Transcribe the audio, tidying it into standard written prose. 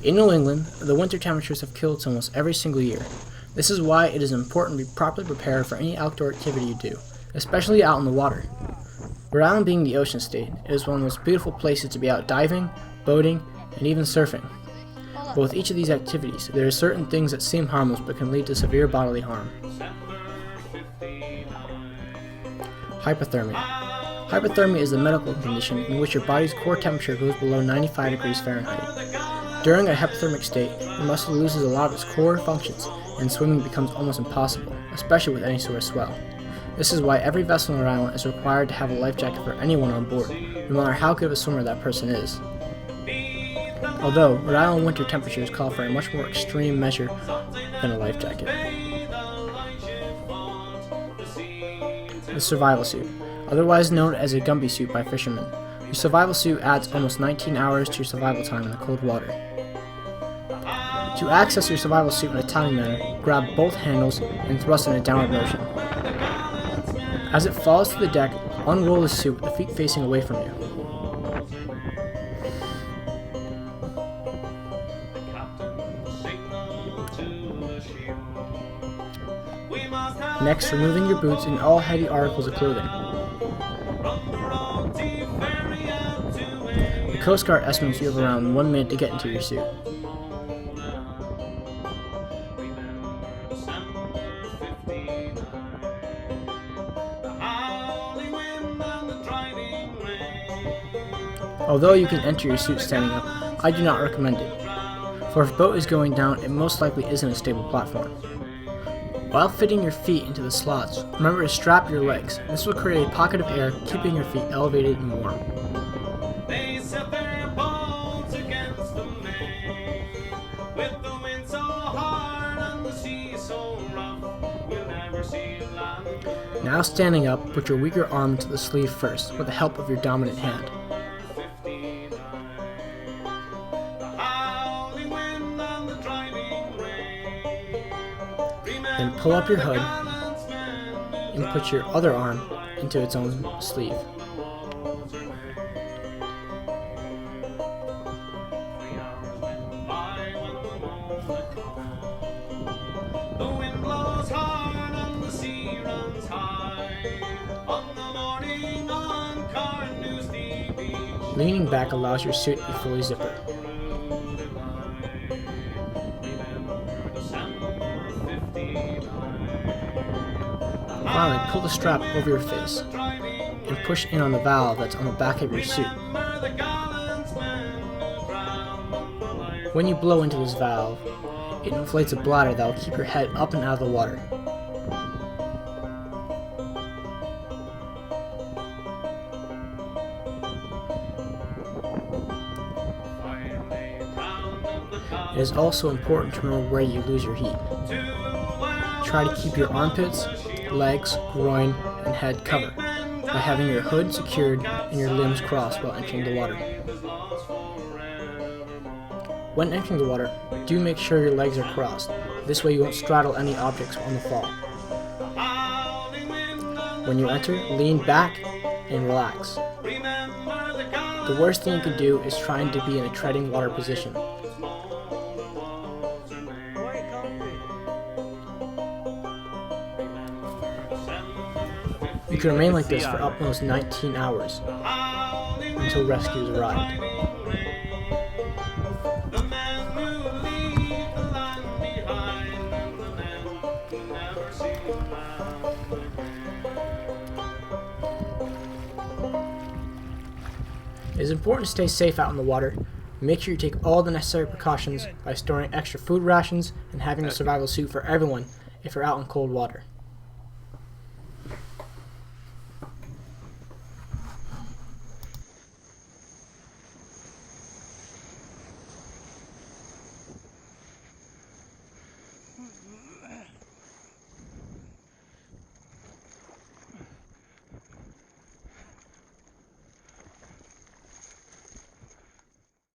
In New England, the winter temperatures have killed almost every single year. This is why it is important to be properly prepared for any outdoor activity you do, especially out in the water. Rhode Island being the ocean state, it is one of the most beautiful places to be out diving, boating, and even surfing. But with each of these activities, there are certain things that seem harmless but can lead to severe bodily harm. Hypothermia. Hypothermia is a medical condition in which your body's core temperature goes below 95 degrees Fahrenheit. During a hypothermic state, the muscle loses a lot of its core functions, and swimming becomes almost impossible, especially with any sort of swell. This is why every vessel in Rhode Island is required to have a life jacket for anyone on board, no matter how good of a swimmer that person is. Although, Rhode Island winter temperatures call for a much more extreme measure than a life jacket. The survival suit, otherwise known as a Gumby suit by fishermen. Your survival suit adds almost 19 hours to your survival time in the cold water. To access your survival suit in a timely manner, grab both handles and thrust in a downward motion. As it falls to the deck, unroll the suit with the feet facing away from you. Next, removing your boots and all heavy articles of clothing. The Coast Guard estimates you have around 1 minute to get into your suit. Although you can enter your suit standing up, I do not recommend it. For if a boat is going down, it most likely isn't a stable platform. While fitting your feet into the slots, remember to strap your legs. This will create a pocket of air, keeping your feet elevated and warm. Now standing up, put your weaker arm into the sleeve first, with the help of your dominant hand. Then pull up your hood and put your other arm into its own sleeve. Leaning back allows your suit to be fully zippered. Finally, pull the strap over your face and push in on the valve that's on the back of your suit. When you blow into this valve, it inflates a bladder that will keep your head up and out of the water. It is also important to remember where you lose your heat. Try to keep your armpits, legs, groin, and head covered by having your hood secured and your limbs crossed while entering the water. When entering the water, do make sure your legs are crossed. This way you won't straddle any objects on the fall. When you enter, lean back and relax. The worst thing you can do is trying to be in a treading water position. You can remain like this for almost 19 hours until rescues arrive. It is important to stay safe out in the water. Make sure you take all the necessary precautions by storing extra food rations and having a survival suit for everyone if you're out in cold water.